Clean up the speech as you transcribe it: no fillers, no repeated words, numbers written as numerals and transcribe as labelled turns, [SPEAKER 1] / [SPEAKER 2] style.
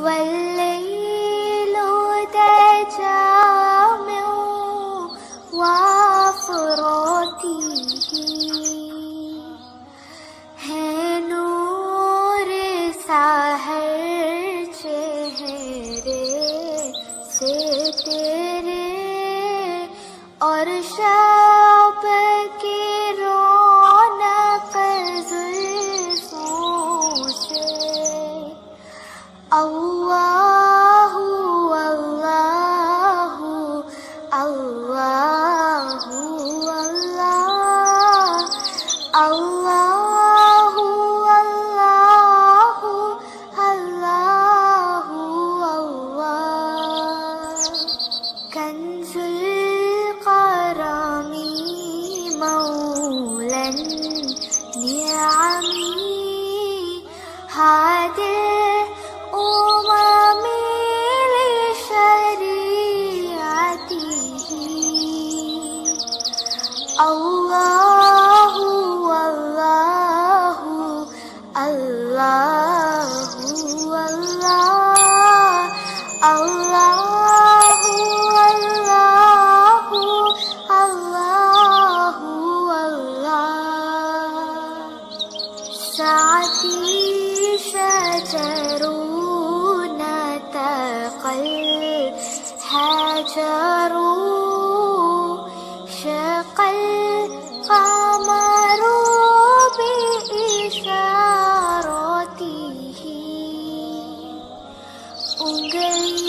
[SPEAKER 1] والليل دجى من وافراته है नूर साहर चेहरे से तेरे और शब की रौनक जुल्फों से अल्लाहु अल्लाहु अल्लाहु अल्लाह अल्लाहु अल्लाहु अल्लाहु अल्लाह कंजुल करमी मौलन निअमी हादिल उममी लिशरीअतिही अल्लाहु अल्लाहु अल्लाहु अल्लाह अल्लाहु अल्लाहु अल्लाहु अल्लाह साथी शजरून तक़ल हजरू शक़ल क़मरू बिइशारतिही उंगली